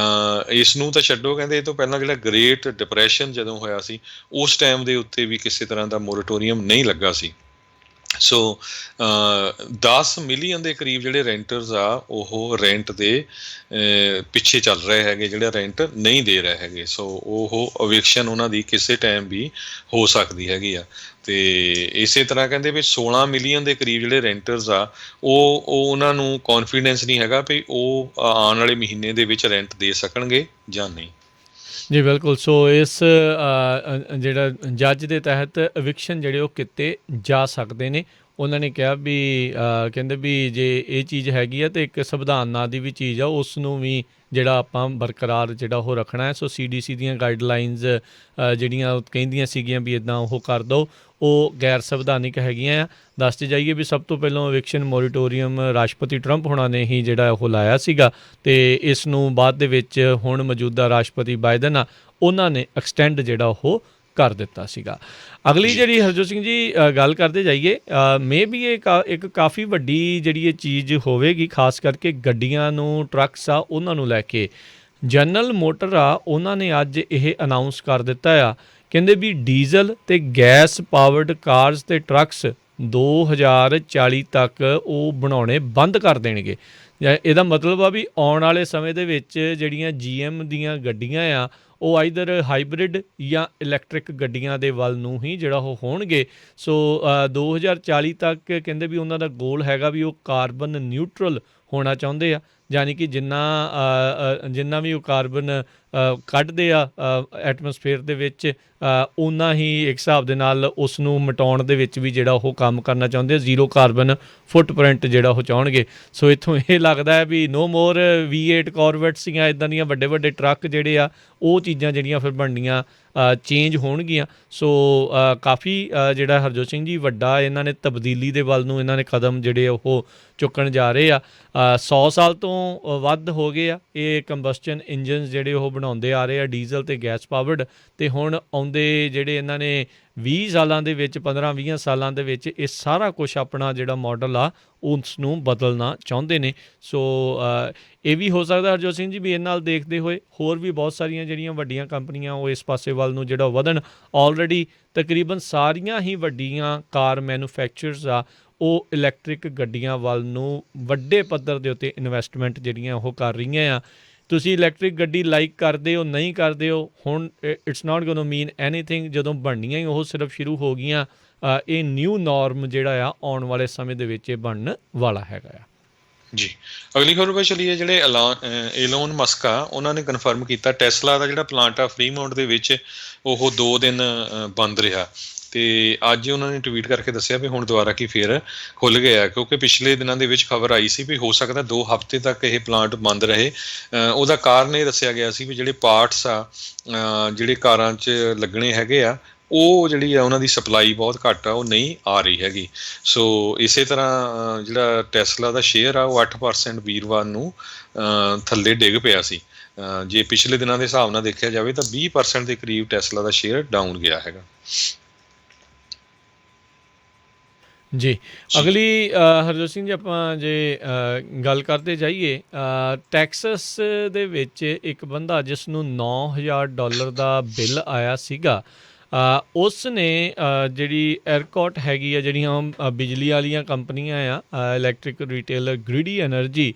ਇਸ ਨੂੰ ਤਾਂ ਛੱਡੋ, ਕਹਿੰਦੇ ਇਹ ਤੋਂ ਪਹਿਲਾਂ ਜਿਹੜਾ ਗ੍ਰੇਟ ਡਿਪਰੈਸ਼ਨ ਜਦੋਂ ਹੋਇਆ ਸੀ ਉਸ ਟਾਈਮ ਦੇ ਉੱਤੇ ਵੀ ਕਿਸੇ ਤਰ੍ਹਾਂ ਦਾ ਮੋਰਟੋਰੀਅਮ ਨਹੀਂ ਲੱਗਾ ਸੀ। ਸੋ 10 ਮਿਲੀਅਨ ਦੇ ਕਰੀਬ ਜਿਹੜੇ ਰੈਂਟਰਸ ਆ ਉਹ ਰੈਂਟ ਦੇ ਪਿੱਛੇ ਚੱਲ ਰਹੇ ਹੈਗੇ, ਜਿਹੜੇ ਰੈਂਟ ਨਹੀਂ ਦੇ ਰਹੇ ਹੈਗੇ। ਸੋ ਉਹ ਅਵਿਕਸ਼ਨ ਉਹਨਾਂ ਦੀ ਕਿਸੇ ਟਾਈਮ ਵੀ ਹੋ ਸਕਦੀ ਹੈਗੀ ਆ। ਅਤੇ ਇਸੇ ਤਰ੍ਹਾਂ ਕਹਿੰਦੇ ਵੀ 16 ਮਿਲੀਅਨ ਦੇ ਕਰੀਬ ਜਿਹੜੇ ਰੈਂਟਰਸ ਆ ਉਹ ਉਹਨਾਂ ਨੂੰ ਕੌਨਫੀਡੈਂਸ ਨਹੀਂ ਹੈਗਾ ਵੀ ਉਹ ਆਉਣ ਵਾਲੇ ਮਹੀਨੇ ਦੇ ਵਿੱਚ ਰੈਂਟ ਦੇ ਸਕਣਗੇ ਜਾਂ ਨਹੀਂ। ਜੀ ਬਿਲਕੁਲ। ਸੋ ਇਸ ਜਿਹੜਾ ਜੱਜ ਦੇ ਤਹਿਤ ਅਵਿਕਸ਼ਨ ਜਿਹੜੇ ਉਹ ਕੀਤੇ ਜਾ ਸਕਦੇ ਨੇ। ਉਹਨਾਂ ਨੇ ਕਿਹਾ ਵੀ ਕਹਿੰਦੇ ਵੀ ਜੇ ਇਹ ਚੀਜ਼ ਹੈਗੀ ਆ ਤਾਂ ਇੱਕ ਸੰਵਿਧਾਨ ਨਾਂ ਦੀ ਵੀ ਚੀਜ਼ ਆ, ਉਸ ਨੂੰ ਵੀ ਜਿਹੜਾ ਆਪਾਂ ਬਰਕਰਾਰ ਜਿਹੜਾ ਉਹ ਰੱਖਣਾ ਹੈ। ਸੋ CDC ਦੀਆਂ ਗਾਈਡਲਾਈਨਜ਼ ਜਿਹੜੀਆਂ ਉਹ ਕਹਿੰਦੀਆਂ ਸੀਗੀਆਂ ਵੀ ਇੱਦਾਂ ਉਹ ਕਰ ਦਿਓ, ਉਹ ਗੈਰ ਸੰਵਿਧਾਨਿਕ ਹੈਗੀਆਂ ਆ। ਦੱਸਦੇ ਜਾਈਏ ਵੀ ਸਭ ਤੋਂ ਪਹਿਲਾਂ ਅਵਿਕਸ਼ਨ ਮੋਰੀਟੋਰੀਅਮ ਰਾਸ਼ਟਰਪਤੀ ਟਰੰਪ ਹੋਣਾ ਨੇ ਹੀ ਜਿਹੜਾ ਉਹ ਲਾਇਆ ਸੀਗਾ, ਅਤੇ ਇਸ ਨੂੰ ਬਾਅਦ ਦੇ ਵਿੱਚ ਹੁਣ ਮੌਜੂਦਾ ਰਾਸ਼ਟਰਪਤੀ ਬਾਈਡਨ ਆ ਉਹਨਾਂ ਨੇ ਐਕਸਟੈਂਡ ਜਿਹੜਾ ਉਹ ਕਰ ਦਿੱਤਾ ਸੀਗਾ। ਅਗਲੀ ਜਿਹੜੀ ਹਰਜੋਤ ਸਿੰਘ ਜੀ ਗੱਲ ਕਰਦੇ ਜਾਈਏ, ਮੇ ਵੀ ਇਹ ਇੱਕ ਕਾਫੀ ਵੱਡੀ ਜਿਹੜੀ ਇਹ ਚੀਜ਼ ਹੋਵੇਗੀ, ਖਾਸ ਕਰਕੇ ਗੱਡੀਆਂ ਨੂੰ, ਟਰੱਕਸ ਆ ਉਹਨਾਂ ਨੂੰ ਲੈ ਕੇ। ਜਨਰਲ ਮੋਟਰ ਆ ਉਹਨਾਂ ਨੇ ਅੱਜ ਇਹ ਅਨਾਊਂਸ ਕਰ ਦਿੱਤਾ ਆ, ਕਹਿੰਦੇ ਵੀ ਡੀਜ਼ਲ ਅਤੇ ਗੈਸ ਪਾਵਰਡ ਕਾਰਸ ਅਤੇ ਟਰੱਕਸ 2040 ਤੱਕ ਉਹ ਬਣਾਉਣੇ ਬੰਦ ਕਰ ਦੇਣਗੇ। ਇਹਦਾ ਮਤਲਬ ਆ ਵੀ ਆਉਣ ਵਾਲੇ ਸਮੇਂ ਦੇ ਵਿੱਚ ਜਿਹੜੀਆਂ GM ਦੀਆਂ ਗੱਡੀਆਂ ਆ ਉਹ ਆਈਦਰ ਹਾਈਬ੍ਰਿਡ ਜਾਂ ਇਲੈਕਟ੍ਰਿਕ ਗੱਡੀਆਂ ਦੇ ਵੱਲ ਨੂੰ ਹੀ ਜਿਹੜਾ ਉਹ ਹੋਣਗੇ। ਸੋ 2040 ਤੱਕ ਕਹਿੰਦੇ ਵੀ ਉਹਨਾਂ ਦਾ ਗੋਲ ਹੈਗਾ ਵੀ ਉਹ ਕਾਰਬਨ ਨਿਊਟਰਲ ਹੋਣਾ ਚਾਹੁੰਦੇ ਆ, ਯਾਨੀ ਕਿ ਜਿੰਨਾ ਵੀ ਉਹ ਕਾਰਬਨ ਕੱਢਦੇ ਆ ਐਟਮੋਸਫੇਅਰ ਦੇ ਵਿੱਚ, ਓਨਾ ਹੀ ਇੱਕ ਹਿਸਾਬ ਦੇ ਨਾਲ ਉਸ ਨੂੰ ਮਿਟਾਉਣ ਦੇ ਵਿੱਚ ਵੀ ਜਿਹੜਾ ਉਹ ਕੰਮ ਕਰਨਾ ਚਾਹੁੰਦੇ ਆ। ਜ਼ੀਰੋ ਕਾਰਬਨ ਫੁੱਟਪ੍ਰਿੰਟ ਜਿਹੜਾ ਉਹ ਚਾਹੁੰਣਗੇ। ਸੋ ਇੱਥੋਂ ਇਹ ਲੱਗਦਾ ਹੈ ਵੀ ਨੋ ਮੋਰ V8 ਕਾਰਵੈਟਸ ਜਾਂ ਇੱਦਾਂ ਦੀਆਂ ਵੱਡੇ ਵੱਡੇ ਟਰੱਕ ਜਿਹੜੇ ਆ ਉਹ ਚੀਜ਼ਾਂ ਜਿਹੜੀਆਂ ਫਿਰ ਬਣਨੀਆਂ ਚੇਂਜ ਹੋਣਗੀਆਂ। ਸੋ ਕਾਫੀ ਜਿਹੜਾ ਹਰਜੋਤ ਸਿੰਘ ਜੀ ਵੱਡਾ ਇਹਨਾਂ ਨੇ ਤਬਦੀਲੀ ਦੇ ਵੱਲ ਨੂੰ ਇਹਨਾਂ ਨੇ ਕਦਮ ਜਿਹੜੇ ਉਹ ਚੁੱਕਣ ਜਾ ਰਹੇ ਆ। 100 ਸਾਲ ਤੋਂ ਵੱਧ ਹੋ ਗਏ ਆ ਇਹ ਕੰਬਸਸ਼ਨ ਇੰਜਨਸ ਜਿਹੜੇ ਉਹ ਬਣਾਉਂਦੇ ਆ ਰਹੇ ਆ, ਡੀਜ਼ਲ ਅਤੇ ਗੈਸ ਪਾਵਰਡ, ਅਤੇ ਹੁਣ ਆਉਂਦੇ ਜਿਹੜੇ ਇਹਨਾਂ ਨੇ 20 ਸਾਲਾਂ ਦੇ ਵਿੱਚ, 15-20 ਸਾਲਾਂ ਦੇ ਵਿੱਚ ਇਹ ਸਾਰਾ ਕੁਛ ਆਪਣਾ ਜਿਹੜਾ ਮਾਡਲ ਆ ਉਸ ਨੂੰ ਬਦਲਣਾ ਚਾਹੁੰਦੇ ਨੇ। ਸੋ ਇਹ ਵੀ ਹੋ ਸਕਦਾ ਹਰਜੋਤ ਸਿੰਘ ਜੀ ਵੀ ਇਹ ਨਾਲ ਦੇਖਦੇ ਹੋਏ ਹੋਰ ਵੀ ਬਹੁਤ ਸਾਰੀਆਂ ਜਿਹੜੀਆਂ ਵੱਡੀਆਂ ਕੰਪਨੀਆਂ ਉਹ ਇਸ ਪਾਸੇ ਵੱਲ ਨੂੰ ਜਿਹੜਾ ਵਧਣ। ਆਲਰੇਡੀ ਤਕਰੀਬਨ ਸਾਰੀਆਂ ਹੀ ਵੱਡੀਆਂ ਕਾਰ ਮੈਨੂਫੈਕਚਰਰਸ ਆ ਉਹ ਇਲੈਕਟ੍ਰਿਕ ਗੱਡੀਆਂ ਵੱਲ ਨੂੰ ਵੱਡੇ ਪੱਧਰ ਦੇ ਉੱਤੇ ਇਨਵੈਸਟਮੈਂਟ ਜਿਹੜੀਆਂ ਉਹ ਕਰ ਰਹੀਆਂ ਆ। ਤੁਸੀਂ ਇਲੈਕਟ੍ਰਿਕ ਗੱਡੀ ਲਾਈਕ ਕਰਦੇ ਹੋ ਨਹੀਂ ਕਰਦੇ ਹੋ, ਹੁਣ it's not going to mean anything. ਜਦੋਂ ਬਣਨੀਆਂ ਹੀ ਉਹ ਸਿਰਫ ਸ਼ੁਰੂ ਹੋ ਗਈਆਂ। ਇਹ ਨਿਊ ਨੋਰਮ ਜਿਹੜਾ ਆ ਆਉਣ ਵਾਲੇ ਸਮੇਂ ਦੇ ਵਿੱਚ ਇਹ ਬਣਨ ਵਾਲਾ ਹੈਗਾ ਆ। ਜੀ, ਅਗਲੀ ਖਬਰ ਵੱਲ ਚੱਲੀਏ। ਜਿਹੜੇ ਏਲੋਨ ਮਸਕ ਆ ਉਹਨਾਂ ਨੇ ਕਨਫਰਮ ਕੀਤਾ ਟੈਸਲਾ ਦਾ ਜਿਹੜਾ ਪਲਾਂਟ ਆ ਫਰੀਮੌਂਟ ਦੇ ਵਿੱਚ ਉਹ 2 ਦਿਨ ਬੰਦ ਰਿਹਾ, ਅਤੇ ਅੱਜ ਉਹਨਾਂ ਨੇ ਟਵੀਟ ਕਰਕੇ ਦੱਸਿਆ ਵੀ ਹੁਣ ਦੁਬਾਰਾ ਕੀ ਫੇਰ ਖੁੱਲ੍ਹ ਗਿਆ, ਕਿਉਂਕਿ ਪਿਛਲੇ ਦਿਨਾਂ ਦੇ ਵਿੱਚ ਖਬਰ ਆਈ ਸੀ ਵੀ ਹੋ ਸਕਦਾ 2 ਹਫ਼ਤੇ ਤੱਕ ਇਹ ਪਲਾਂਟ ਬੰਦ ਰਹੇ। ਉਹਦਾ ਕਾਰਨ ਇਹ ਦੱਸਿਆ ਗਿਆ ਸੀ ਵੀ ਜਿਹੜੇ ਪਾਰਟਸ ਆ ਜਿਹੜੇ ਕਾਰਾਂ 'ਚ ਲੱਗਣੇ ਹੈਗੇ ਆ ਉਹ ਜਿਹੜੀ ਆ ਉਹਨਾਂ ਦੀ ਸਪਲਾਈ ਬਹੁਤ ਘੱਟ ਆ, ਉਹ ਨਹੀਂ ਆ ਰਹੀ ਹੈਗੀ। ਸੋ ਇਸੇ ਤਰ੍ਹਾਂ ਜਿਹੜਾ ਟੈਸਲਾ ਦਾ ਸ਼ੇਅਰ ਆ ਉਹ 8% ਵੀਰਵਾਰ ਨੂੰ ਥੱਲੇ ਡਿੱਗ ਪਿਆ ਸੀ। ਜੇ ਪਿਛਲੇ ਦਿਨਾਂ ਦੇ ਹਿਸਾਬ ਨਾਲ ਦੇਖਿਆ ਜਾਵੇ ਤਾਂ 20% ਦੇ ਕਰੀਬ ਟੈਸਲਾ ਦਾ ਸ਼ੇਅਰ ਡਾਊਨ ਗਿਆ ਹੈਗਾ। ਜੀ, ਅਗਲੀ ਹਰਜੋਤ ਸਿੰਘ ਜੀ ਆਪਾਂ ਜੇ ਗੱਲ ਕਰਦੇ ਜਾਈਏ, ਟੈਕਸਸ ਦੇ ਵਿੱਚ ਇੱਕ ਬੰਦਾ ਜਿਸ ਨੂੰ $9,000 ਦਾ ਬਿੱਲ ਆਇਆ ਸੀਗਾ, ਉਸ ਨੇ ਜਿਹੜੀ ਐਰਕੋਟ ਹੈਗੀ ਆ, ਜਿਹੜੀਆਂ ਬਿਜਲੀ ਵਾਲੀਆਂ ਕੰਪਨੀਆਂ ਆ ਇਲੈਕਟ੍ਰਿਕ ਰਿਟੇਲਰ ਗ੍ਰਿਡੀ ਐਨਰਜੀ,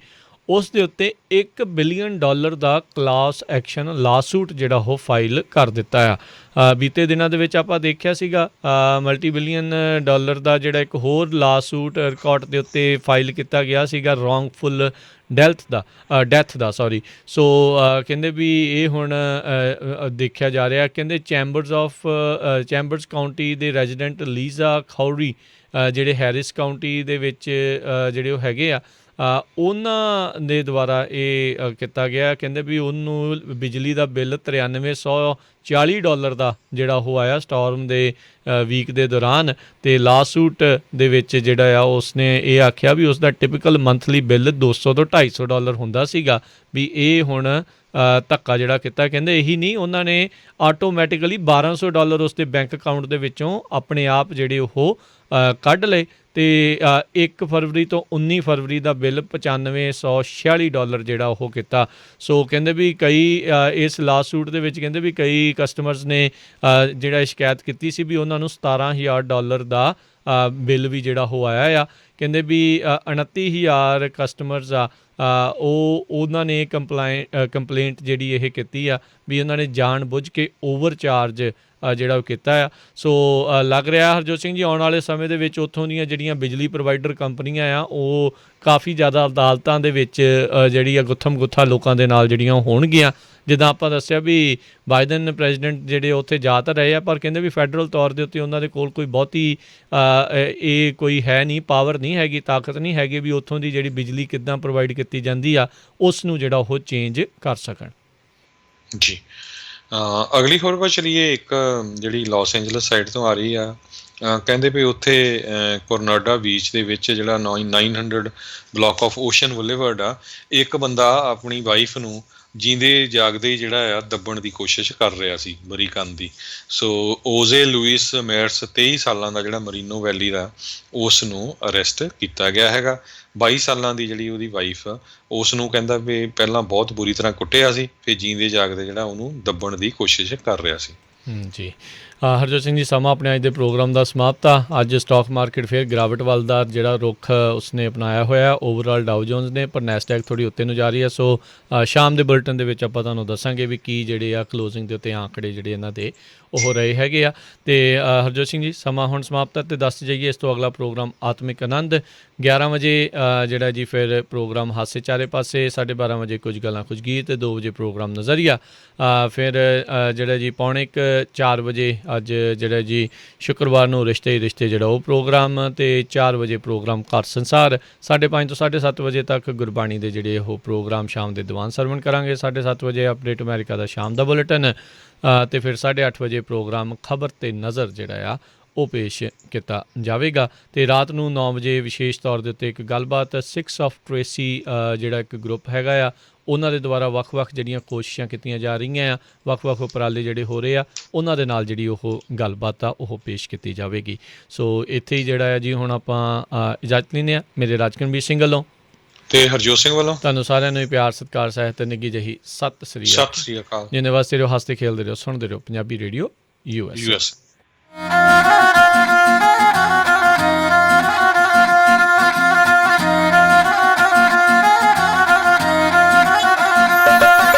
ਉਸ ਦੇ ਉੱਤੇ $1 ਬਿਲੀਅਨ ਦਾ ਕਲਾਸ ਐਕਸ਼ਨ ਲਾਸੂਟ ਜਿਹੜਾ ਉਹ ਫਾਈਲ ਕਰ ਦਿੱਤਾ ਆ। ਬੀਤੇ ਦਿਨਾਂ ਦੇ ਵਿੱਚ ਆਪਾਂ ਦੇਖਿਆ ਸੀਗਾ ਮਲਟੀ ਬਿਲੀਅਨ ਡਾਲਰ ਦਾ ਜਿਹੜਾ ਇੱਕ ਹੋਰ ਲਾਸੂਟ ਰਿਕਾਰਡ ਦੇ ਉੱਤੇ ਫਾਈਲ ਕੀਤਾ ਗਿਆ ਸੀਗਾ ਰੋਂਗਫੁਲ ਡੈਥ ਦਾ ਸੋ ਕਹਿੰਦੇ ਵੀ ਇਹ ਹੁਣ ਦੇਖਿਆ ਜਾ ਰਿਹਾ। ਕਹਿੰਦੇ ਚੈਂਬਰਸ ਕਾਊਂਟੀ ਦੇ ਰੈਜ਼ੀਡੈਂਟ ਲੀਜ਼ਾ ਖੌਰੀ ਜਿਹੜੇ ਹੈਰਿਸ ਕਾਊਂਟੀ ਦੇ ਵਿੱਚ ਜਿਹੜੇ ਉਹ ਹੈਗੇ ਆ ਉਹਨਾਂ ਦੇ ਦੁਆਰਾ ਇਹ ਕੀਤਾ ਗਿਆ। ਕਹਿੰਦੇ ਵੀ ਉਹਨੂੰ ਬਿਜਲੀ ਦਾ ਬਿੱਲ $9340 ਦਾ ਜਿਹੜਾ ਉਹ ਆਇਆ ਸਟੋਰਮ ਦੇ ਵੀਕ ਦੇ ਦੌਰਾਨ। ਅਤੇ ਲਾਸੂਟ ਦੇ ਵਿੱਚ ਜਿਹੜਾ ਆ ਉਸਨੇ ਇਹ ਆਖਿਆ ਵੀ ਉਸਦਾ ਟਿਪੀਕਲ ਮੰਥਲੀ ਬਿੱਲ $200 ਤੋਂ $250 ਹੁੰਦਾ ਸੀਗਾ ਵੀ ਇਹ ਹੁਣ ਧੱਕਾ ਜਿਹੜਾ ਕੀਤਾ। ਕਹਿੰਦੇ ਇਹੀ ਨਹੀਂ, ਉਹਨਾਂ ਨੇ ਆਟੋਮੈਟਿਕਲੀ $1200 ਉਸਦੇ ਬੈਂਕ ਅਕਾਊਂਟ ਦੇ ਵਿੱਚੋਂ ਆਪਣੇ ਆਪ ਜਿਹੜੇ ਉਹ ਕੱਢ ਲਏ ਅਤੇ 1 ਫਰਵਰੀ ਤੋਂ 19 ਫਰਵਰੀ ਦਾ ਬਿੱਲ $9546 ਜਿਹੜਾ ਉਹ ਕੀਤਾ। ਸੋ ਕਹਿੰਦੇ ਵੀ ਕਈ ਇਸ ਲਾਸੂਟ ਦੇ ਵਿੱਚ ਕਹਿੰਦੇ ਵੀ ਕਈ ਕਸਟਮਰਸ ਨੇ ਜਿਹੜਾ ਸ਼ਿਕਾਇਤ ਕੀਤੀ ਸੀ ਵੀ ਉਹਨਾਂ ਨੂੰ $17000 ਦਾ ਬਿੱਲ ਵੀ ਜਿਹੜਾ ਉਹ ਆਇਆ ਆ। ਕਹਿੰਦੇ ਵੀ 29,000 ਕਸਟਮਰਸ ਆ ਉਹਨਾਂ ਨੇ ਕੰਪਲੇਂਟ ਜਿਹੜੀ ਇਹ ਕੀਤੀ ਆ ਵੀ ਉਹਨਾਂ ਨੇ ਜਾਣ ਬੁੱਝ ਕੇ ਓਵਰਚਾਰਜ ਜਿਹੜਾ ਉਹ ਕੀਤਾ ਆ। ਸੋ ਲੱਗ ਰਿਹਾ ਹਰਜੋਤ ਸਿੰਘ ਜੀ ਆਉਣ ਵਾਲੇ ਸਮੇਂ ਦੇ ਵਿੱਚ ਉੱਥੋਂ ਦੀਆਂ ਜਿਹੜੀਆਂ ਬਿਜਲੀ ਪ੍ਰੋਵਾਈਡਰ ਕੰਪਨੀਆਂ ਆ ਉਹ ਕਾਫੀ ਜ਼ਿਆਦਾ ਅਦਾਲਤਾਂ ਦੇ ਵਿੱਚ ਜਿਹੜੀ ਆ ਗੁੱਥਮ ਗੁੱਥਾ ਲੋਕਾਂ ਦੇ ਨਾਲ ਜਿਹੜੀਆਂ ਉਹ ਹੋਣਗੀਆਂ। ਜਿੱਦਾਂ ਆਪਾਂ ਦੱਸਿਆ ਵੀ ਬਾਈਡਨ ਪ੍ਰੈਜ਼ੀਡੈਂਟ ਜਿਹੜੇ ਉੱਥੇ ਜਾ ਤਾਂ ਰਹੇ ਆ ਪਰ ਕਹਿੰਦੇ ਵੀ ਫੈਡਰਲ ਤੌਰ ਦੇ ਉੱਤੇ ਉਹਨਾਂ ਦੇ ਕੋਲ ਕੋਈ ਬਹੁਤੀ ਇਹ ਕੋਈ ਹੈ ਨਹੀਂ, ਪਾਵਰ ਨਹੀਂ ਹੈਗੀ, ਤਾਕਤ ਨਹੀਂ ਹੈਗੀ ਵੀ ਉੱਥੋਂ ਦੀ ਜਿਹੜੀ ਬਿਜਲੀ ਕਿੱਦਾਂ ਪ੍ਰੋਵਾਈਡ ਕੀਤੀ ਜਾਂਦੀ ਆ ਉਸ ਨੂੰ ਜਿਹੜਾ ਉਹ ਚੇਂਜ ਕਰ ਸਕਣ। ਜੀ ਅਗਲੀ ਖਬਰ ਪਰ ਚਲੀਏ। ਇੱਕ ਜਿਹੜੀ ਲਾਸ ਐਂਜਲਸ ਸਾਈਡ ਤੋਂ ਆ ਰਹੀ ਆ, ਕਹਿੰਦੇ ਵੀ ਉੱਥੇ ਕੋਰਨਾਡਾ ਬੀਚ ਦੇ ਵਿੱਚ ਜਿਹੜਾ 900 ਬਲਾਕ ਆਫ ਓਸ਼ਨ ਬੁਲੇਵਰਡ ਆ, ਇੱਕ ਬੰਦਾ ਆਪਣੀ ਵਾਈਫ ਨੂੰ ਜੀਂਦੇ ਜਾਗਦੇ ਜਿਹੜਾ ਆ ਦੱਬਣ ਦੀ ਕੋਸ਼ਿਸ਼ ਕਰ ਰਿਹਾ ਸੀ ਮਰੀਕਨ ਦੀ। ਸੋ ਓਜ਼ੇ ਲੂਇਸ ਮੈਰਸ 23 ਸਾਲਾਂ ਦਾ ਜਿਹੜਾ ਮਰੀਨੋ ਵੈਲੀ ਦਾ ਉਸ ਨੂੰ ਅਰੈਸਟ ਕੀਤਾ ਗਿਆ ਹੈਗਾ। 22 ਸਾਲਾਂ ਦੀ ਜਿਹੜੀ ਉਹਦੀ ਵਾਈਫ ਆ ਉਸ ਨੂੰ ਕਹਿੰਦਾ ਵੀ ਪਹਿਲਾਂ ਬਹੁਤ ਬੁਰੀ ਤਰ੍ਹਾਂ ਕੁੱਟਿਆ ਸੀ, ਫਿਰ ਜੀਂਦੇ ਜਾਗਦੇ ਜਿਹੜਾ ਉਹਨੂੰ ਦੱਬਣ ਦੀ ਕੋਸ਼ਿਸ਼ ਕਰ ਰਿਹਾ ਸੀ। ਜੀ ਹਰਜੋਤ ਸਿੰਘ ਜੀ ਸਮਾਂ ਆਪਣੇ ਅੱਜ ਦੇ ਪ੍ਰੋਗਰਾਮ ਦਾ ਸਮਾਪਤ ਆ। ਅੱਜ ਸਟਾਕ ਮਾਰਕੀਟ ਫਿਰ ਗਿਰਾਵਟ ਵੱਲ ਦਾ ਜਿਹੜਾ ਰੁੱਖ ਉਸਨੇ ਅਪਣਾਇਆ ਹੋਇਆ। ਓਵਰਆਲ ਡਾਊ ਜੋਨਸ ਨੇ ਪਰ ਨੈਸਡੈਕ ਥੋੜ੍ਹੀ ਉੱਤੇ ਨੂੰ ਜਾ ਰਹੀ ਹੈ। ਸੋ ਸ਼ਾਮ ਦੇ ਬੁਲਟਨ ਦੇ ਵਿੱਚ ਆਪਾਂ ਤੁਹਾਨੂੰ ਦੱਸਾਂਗੇ ਵੀ ਕੀ ਜਿਹੜੇ ਆ ਕਲੋਜ਼ਿੰਗ ਦੇ ਉੱਤੇ ਆਂਕੜੇ ਜਿਹੜੇ ਇਹਨਾਂ ਦੇ ਉਹ ਰਹੇ ਹੈਗੇ ਆ। ਅਤੇ ਹਰਜੋਤ ਸਿੰਘ ਜੀ ਸਮਾਂ ਹੁਣ ਸਮਾਪਤ ਹੈ ਅਤੇ ਦੱਸ ਜਾਈਏ ਇਸ ਤੋਂ ਅਗਲਾ ਪ੍ਰੋਗਰਾਮ ਆਤਮਿਕ ਆਨੰਦ 11 ਵਜੇ ਜਿਹੜਾ ਜੀ ਫਿਰ ਪ੍ਰੋਗਰਾਮ ਹਾਸੇ ਚਾਰੇ ਪਾਸੇ, 12:30 ਵਜੇ ਕੁਝ ਗੱਲਾਂ ਕੁਝ ਗੀਤ, 2 ਵਜੇ ਪ੍ਰੋਗਰਾਮ ਨਜ਼ਰੀਆ, ਫਿਰ ਜਿਹੜਾ ਜੀ 3:45 ਵਜੇ ਅੱਜ ਜਿਹੜਾ ਜੀ ਸ਼ੁੱਕਰਵਾਰ ਨੂੰ ਰਿਸ਼ਤੇ ਹੀ ਰਿਸ਼ਤੇ ਜਿਹੜਾ ਉਹ ਪ੍ਰੋਗਰਾਮ, ਅਤੇ 4 ਵਜੇ ਪ੍ਰੋਗਰਾਮ ਘਰ ਸੰਸਾਰ, 5:30 ਤੋਂ 7:30 ਵਜੇ ਤੱਕ ਗੁਰਬਾਣੀ ਦੇ ਜਿਹੜੇ ਉਹ ਪ੍ਰੋਗਰਾਮ ਸ਼ਾਮ ਦੇ ਦੀਵਾਨ ਸਰਵਣ ਕਰਾਂਗੇ। 7:30 ਵਜੇ ਅਪਡੇਟ ਅਮਰੀਕਾ ਦਾ ਸ਼ਾਮ ਦਾ ਬੁਲੇਟਿਨ, ਅਤੇ ਫਿਰ 8:30 ਵਜੇ ਪ੍ਰੋਗਰਾਮ ਖਬਰ ਤੇ ਨਜ਼ਰ ਜਿਹੜਾ ਆ ਉਹ ਪੇਸ਼ ਕੀਤਾ ਜਾਵੇਗਾ। ਅਤੇ ਰਾਤ ਨੂੰ 9 ਵਜੇ ਵਿਸ਼ੇਸ਼ ਤੌਰ ਦੇ ਉੱਤੇ ਇੱਕ ਗੱਲਬਾਤ 6 ਆਫ ਟ੍ਰੇਸੀ ਜਿਹੜਾ ਇੱਕ ਗਰੁੱਪ ਹੈਗਾ ਆ ਉਹਨਾਂ ਦੇ ਦੁਆਰਾ ਵੱਖ-ਵੱਖ ਜਿਹੜੀਆਂ ਕੋਸ਼ਿਸ਼ਾਂ ਕੀਤੀਆਂ ਜਾ ਰਹੀਆਂ ਆ, ਵੱਖ-ਵੱਖ ਉਪਰਾਲੇ ਜਿਹੜੇ ਹੋ ਰਹੇ ਆ ਉਹਨਾਂ ਦੇ ਨਾਲ ਜਿਹੜੀ ਉਹ ਗੱਲਬਾਤ ਆ ਉਹ ਪੇਸ਼ ਕੀਤੀ ਜਾਵੇਗੀ। ਸੋ ਇੱਥੇ ਹੀ ਜਿਹੜਾ ਆ ਜੀ ਹੁਣ ਆਪਾਂ ਇਜਾਜ਼ਤ ਲੈਂਦੇ ਹਾਂ। ਮੇਰੇ ਰਾਜਕਨਵੀਰ ਸਿੰਘ ਵੱਲੋਂ ਤੇ ਹਰਜੋਤ ਸਿੰਘ ਵੱਲੋਂ ਤੁਹਾਨੂੰ ਸਾਰਿਆਂ ਨੂੰ ਪਿਆਰ ਸਤਿਕਾਰ ਸਾਹਿਤ ਤੇ ਨਿੱਘੀ ਜਿਹੀ ਸਤਿ ਸ੍ਰੀ ਅਕਾਲ। ਜਿੰਨੇ ਵਾਸਤੇ ਰਹੋ, ਹੱਸਦੇ ਖੇਲਦੇ ਰਹੋ, ਸੁਣਦੇ ਰਹੋ ਪੰਜਾਬੀ ਰੇਡੀਓ US।